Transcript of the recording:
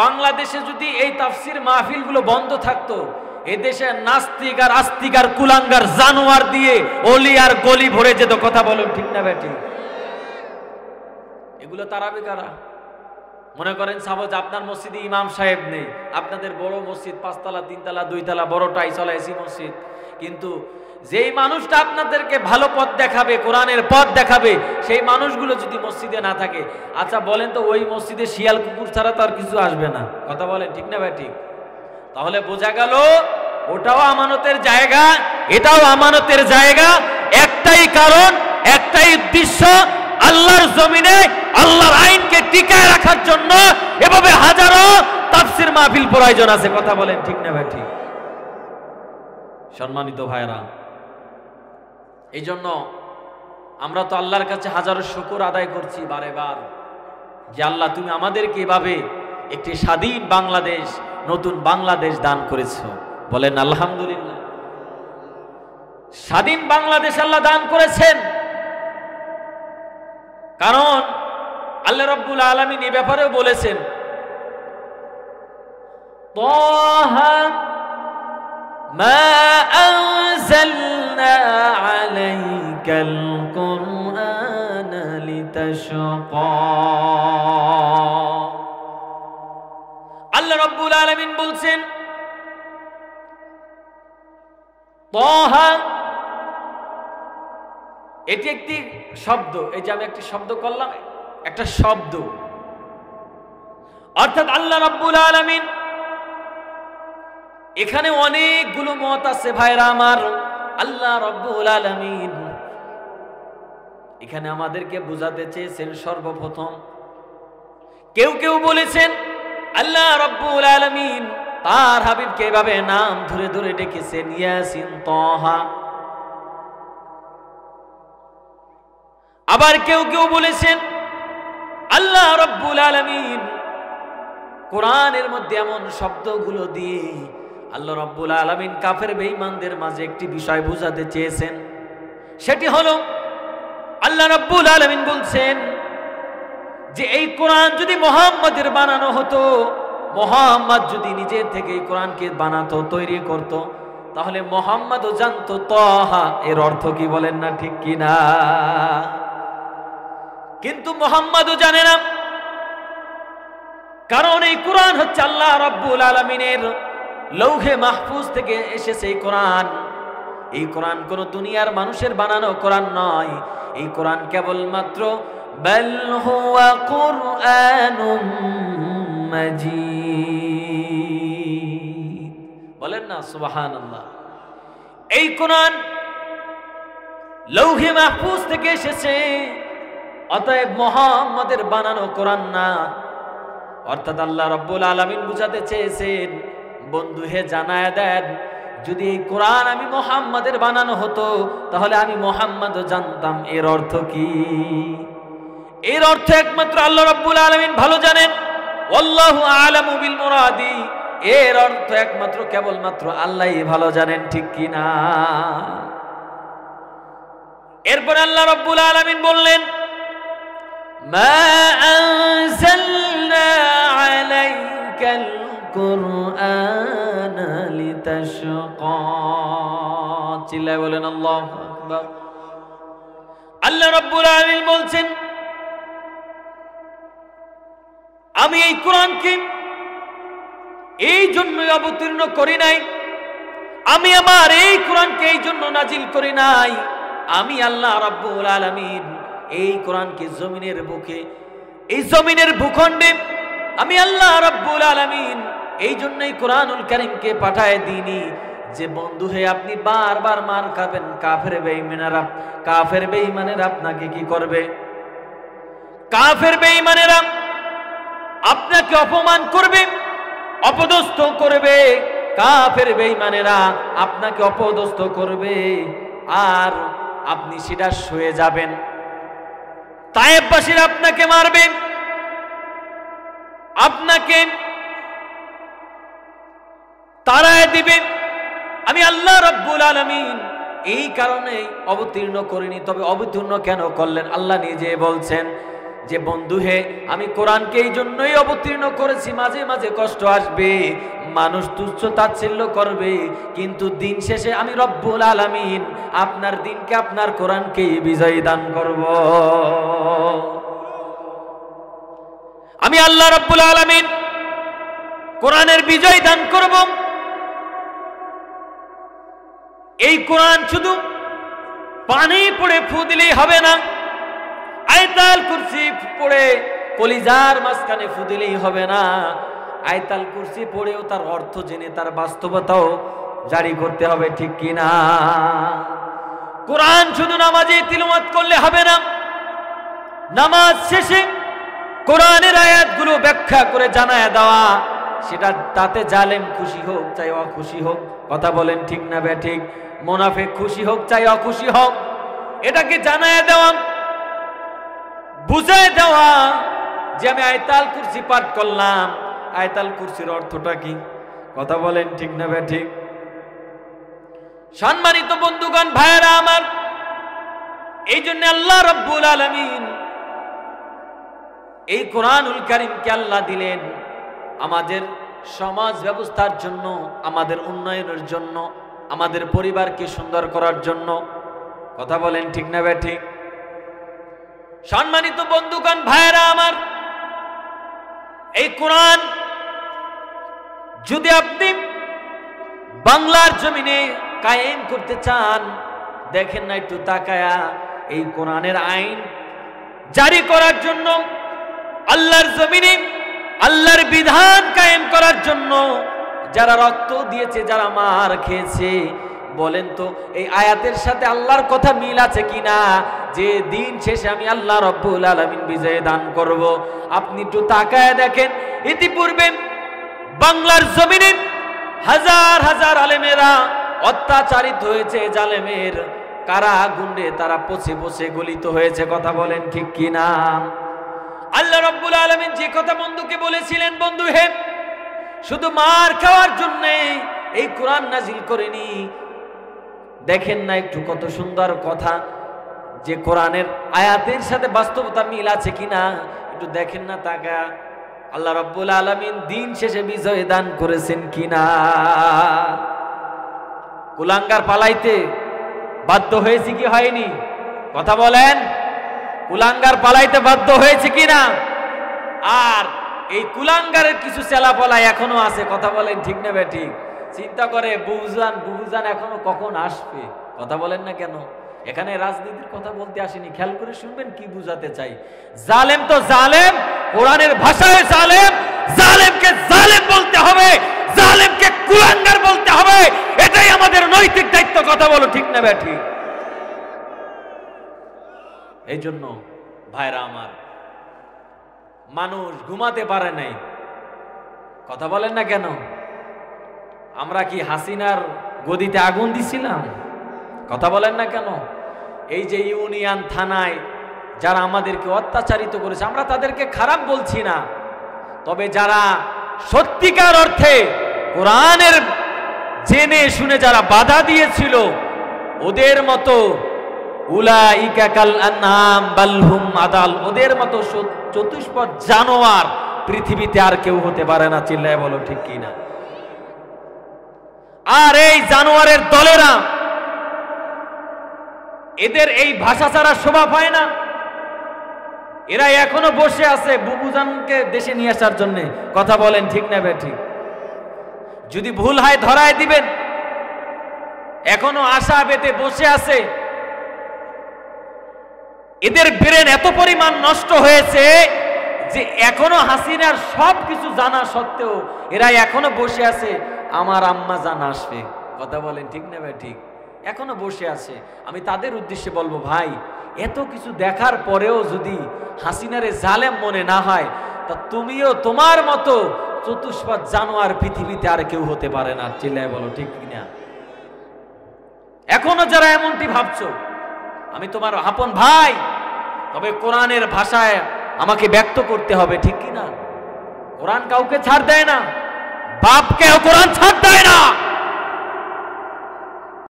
বাংলাদেশে যদি এই তাফসির মাহফিলগুলো বন্ধ থাকতো, এই দেশে নাস্তিক আর আস্তিক আর কুলাঙ্গার জানোয়ার দিয়ে অলি আর গলি ভরে যেত। কথা বলুন ঠিক না বেটি? এগুলো তারাবে কারা? মনে করেন সাপোজ আপনার মসজিদে ইমাম সাহেব নেই, আপনাদের বড় মসজিদ, 5 তলা 3 তলা 2 তলা বড় টাইসলা এসি মসজিদ, কিন্তু যেই মানুষটা আপনাদেরকে ভালো পথ দেখাবে, কোরআনের পথ দেখাবে, সেই মানুষগুলো যদি মসজিদে না থাকে, আচ্ছা বলেন তো ওই মসজিদে শিয়াল কুকুর ছাড়া তো আর কিছু আসবে না। কথা বলেন ঠিক না ভাই? ঠিক। তাহলে বোঝা গেল ওটাও আমানতের জায়গা, এটাও আমানতের জায়গা। একটাই কারণ, একটাই উদ্দেশ্য, আল্লাহর জমিনে আল্লাহর আইনকে টিকায় রাখার জন্য এভাবে হাজারো তাফসির মাহফিল প্রয়োজন আছে। কথা বলেন ঠিক না ভাই? ঠিক। সম্মানিত ভাইরা, এই জন্য আমরা তো আল্লাহর কাছে হাজারো শুকর আদায় করছি বারে বার, যে আল্লাহ তুমি আমাদেরকে এভাবে একটি স্বাধীন বাংলাদেশ, নতুন বাংলাদেশ দান করেছো। বলেন আলহামদুলিল্লাহ। স্বাধীন বাংলাদেশ আল্লাহ দান করেছেন, কারণ আল্লাহ রাব্বুল আলামিন এই ব্যাপারেও বলেছেন, তাহা মা আনজালনা আলাইকাল কুরআনা লিতাশকা। আল্লাহ রাব্বুল আলামিন বলছেন তাহা, এটি একটি শব্দ। এই যে আমি একটি শব্দ করলাম, একটা শব্দ, অর্থাৎ আল্লাহ রাব্বুল আলামিন, এখানে অনেকগুলো মত আছে ভাইরা আমার। আল্লাহ রাব্বুল আলামিন এখানে আমাদেরকে বুঝাতে চেয়েছেন, সর্বপ্রথম কেউ কেউ বলেছেন আল্লাহ রাব্বুল আলামিন তার হাবিবকে এভাবে নাম ধরে ধরে ডেকেছেন, ইয়াসিন, তাহা। আবার কেউ কেউ বলেছেন আল্লাহ রাব্বুল আলামিন কোরআনের মধ্যে এমন শব্দগুলো দিয়ে আল্লাহ রাব্বুল আলামিন কাফের বেঈমানদের মাঝে একটি বিষয় বোঝাতে চেয়েছেন। সেটি হলো আল্লাহ রাব্বুল আলামিন বলছেন যে এই কোরআন যদি মুহাম্মাদের বানানো হতো, মুহাম্মদ যদি নিজের থেকে এই কোরআনকে বানাতো, তৈরি করত, তাহলে মুহাম্মদও জানতো তাহা এর অর্থ কি। বলেন না ঠিক কিনা? কিন্তু মুহাম্মদও জানে না, কারণ এই কোরআন হচ্ছে আল্লাহ রাব্বুল আলামিনের লৌহে মাহফুজ থেকে এসেছে। এই কোরআন, এই কোরআন কোন দুনিয়ার মানুষের বানানো কোরআন নয়। এই কোরআন কেবলমাত্র বাল হুয়া কুরআনুম মাজিদ। বলেন না সুবহানাল্লাহ। এই কোরআন লৌহে মাহফুজ থেকে এসেছে, অতএব মুহাম্মাদের বানানো কোরআন না। অর্থাৎ আল্লাহ রাব্বুল আলামিন বুঝাতে চেয়েছেন, বন্ধু হে জানায় দেন, যদি এই কোরআন আমি মুহাম্মাদের বানানো হতো, তাহলে আমি মুহাম্মাদও জানতাম এর অর্থ কি। এর অর্থ একমাত্র আল্লাহ রাব্বুল আলামিন ভালো জানেন। আল্লাহু আ'লামু বিল মুরাদি। এর অর্থ একমাত্র কেবলমাত্র আল্লাহই ভালো জানেন, ঠিক কিনা? এরপর আল্লাহ রাব্বুল আলামিন বললেন, মা আনজালনা আলাইকাল কুরআনা লিতাশকা। চিল্লায় বলেন আল্লাহু আকবার। আল্লাহ রাব্বুল আলামিন বলছেন, আমি এই কোরআনকে এই জন্যই অবতীর্ণ করি নাই, আমি আমার এই কোরআনকে এই জন্য নাজিল করি নাই। আমি আল্লাহ রাব্বুল আলামিন এই কোরআনকে জমিনের বুকে, এই জমিনের ভূখণ্ডে আমি আল্লাহ রাব্বুল আলামিন এই জন্যই কোরআনুল কারীমকে পাঠায় দিইনি যে বন্ধু হে আপনি বারবার মার খাবেন, কাফের বেঈমানেরা আপনাকে কি করবে? কাফের বেঈমানেরা আপনাকে অপমান করবে, অপদস্থ করবে। কাফের বেঈমানেরা আপনাকে অপদস্থ করবে, আর আপনি সেটা সয়ে যাবেন। তায়েফবাসীরা আপনাকে মারবে, আপনাকে তাড়ায় দিবে। আমি আল্লাহ রাব্বুল আলামিন এই কারণে অবতীর্ণ করিনি। তবে অবতীর্ণ কেন করলেন? আল্লাহ নিজে বলছেন যে বন্ধু হে আমি কোরআনকে এই জন্যই অবতীর্ণ করেছি, মাঝে মাঝে কষ্ট আসবে, মানুষ তুচ্ছ তাচ্ছিল্য করবে, কিন্তু দিন শেষে আমি রব্বুল আলামিন আপনার দিনকে আপনার কোরআনকে বিজয় দান করব। আমি আল্লাহ রব্বুল আলামিন কোরআনের বিজয় দান করব। এই কোরআন শুধু পানি পড়ে ফু দিলেই হবে না, আয়াতুল কুরসি পড়ে কলিজার মাঝখানে ফু দিলেই হবে না, আয়াতুল কুরসি পড়েও তার অর্থ জেনে তার বাস্তবতাও জারি করতে হবে, ঠিক কিনা? কোরআন শুধু নামাজে তিলাওয়াত করলে হবে না, নামাজ শেষে কোরআনের আয়াতগুলো ব্যাখ্যা করে জানায় দেওয়া, সেটা তাতে জালেম খুশি হোক চাই অখুশি হোক, কথা বলেন ঠিক না বেঠিক? মুনাফিক খুশি হোক চাই অখুশি হোক, এটাকে জানায় দেওয়া, বুঝায় দেওয়া যে আমি আয়াতুল কুরসি পাঠ করলাম, আয়াতুল কুরসির অর্থটা কি, কথা বলেন ঠিক না বেঠিক? সম্মানিত বন্ধুগণ, ভাইয়েরা আমার, এই জন্য আল্লাহ রাব্বুল আলামিন এই কোরআনুল কারীমকে আল্লাহ দিলেন আমাদের সমাজ ব্যবস্থার জন্য, আমাদের উন্নয়নের জন্য, আমাদের পরিবারকে সুন্দর করার জন্য, কথা বলেন ঠিক না বেঠিক? সম্মানিত বন্ধুগণ, ভাইয়েরা আমার, এই কোরআন যদি আপনি বাংলার জমিনে কায়েম করতে চান, দেখেন না একটু তাকায়া, এই কোরআনের আইন জারি করার জন্য, আল্লাহর জমিনে আল্লাহর বিধান কায়েম করার জন্য যারা রক্ত দিয়েছে, যারা মার খেয়েছে, বলেন তো এই আয়াতের সাথে আল্লাহর কথা মিল আছে কিনা যে দিন শেষে আমি আল্লাহ রব্বুল আলামিন বিজয় দান করব? আপনি একটু তাকায় দেখেন, ইতিপূর্বে বাংলার জমিনে হাজার হাজার আলেমেরা অত্যাচারিত হয়েছে, জালেমের কারাগুন্ডে তারা পচে পচে গলিত হয়েছে, কথা বলেন ঠিক কিনা? আল্লাহ রাব্বুল আলামিন যে কথা বন্ধুকে বলেছিলেন, বন্ধু হে শুধু মার খাওয়ার জন্য এই কোরআন নাজিল করেনি, দেখেন না একটু কত সুন্দর কথা, যে কোরআনের আয়াতের সাথে বাস্তবতা মিল আছে কিনা একটু দেখেন না তাকা, আল্লাহ রাব্বুল আলামিন দিন শেষে বিজয় দান করেছেন কিনা? কুলাঙ্গার পালাইতে বাধ্য হয়েছে কি হয়নি, কথা বলেন? কুলাঙ্গার পালাইতে বাধ্য হয়েছে কিনা? আর এই কুলাঙ্গারের কিছু চেলাপলা এখনো আছে, কথা বলেন ঠিক না বেঠিক? চিন্তা করে বুবুজান এখনো কখন আসবে, কথা বলেন না কেন? এখানে রাজনীতির কথা বলতে আসেনি, খেয়াল করে শুনবেন কি বুঝাতে চাই। জালেম তো জালেম, কোরআনের ভাষায় জালেম, জালেমকে জালেম বলতে হবে, জালেমকে কুলাঙ্গার বলতে হবে, এটাই আমাদের নৈতিক দায়িত্ব, কথা বলো ঠিক না বেঠিক? এই জন্য ভাইরা আমার, মানুষ ঘুমাতে পারে নাই, কথা বলেন না কেন? আমরা কি হাসিনার গদিতে আগুন দিছিলাম, কথা বলেন না কেন? এই যে ইউনিয়ন থানায় যারা আমাদেরকে অত্যাচারিত করেছে, আমরা তাদেরকে খারাপ বলছি না, তবে যারা সত্যিকার অর্থে কোরআনের জেনে শুনে যারা বাধা দিয়েছিল, ওদের মতো উলাইকা কাল আনআম বাল হুম আদাল, ওদের মতো চতুষ্পদ জানোয়ার পৃথিবীতে আর কেউ হতে পারে না, চিল্লায় বলো ঠিক কিনা? আর এই জানোয়ারের দলেরা, এদের এই ভাষা ছাড়া শোভা পায় না, এরা এখনো বসে আছে বুবুজানকে দেশে নিয়ে আসার জন্য, কথা বলেন ঠিক না বেঠিক? যদি ভুল হয় ধরায় দিবেন, এখনো আশা পেতে বসে আছে। এদের ব্রেন এত পরিমাণ নষ্ট হয়েছে যে এখনো হাসিনার সব কিছু জানা সত্ত্বেও এরা এখনো বসে আছে আমার আম্মা জান আসবে, কথা বলেন ঠিক না বেঠিক? এখনো বসে আছে। আমি তাদের উদ্দেশ্যে বলবো, ভাই এত কিছু দেখার পরেও যদি হাসিনারে জালেম মনে না হয়, তা তুমিও তোমার মতো চতুষ্পদ জানোয়ার পৃথিবীতে আর কেউ হতে পারে না, চিল্লায় বলো ঠিক কিনা? এখনো যারা এমনটি ভাবছো, আমি তোমার আপন ভাই, তবে কোরআনের ভাষায় আমাকে ব্যক্ত করতে হবে, ঠিক কিনা? কোরআন কাউকে ছাড় দেয় না, বাপকেও কোরআন ছাড় দেয় না।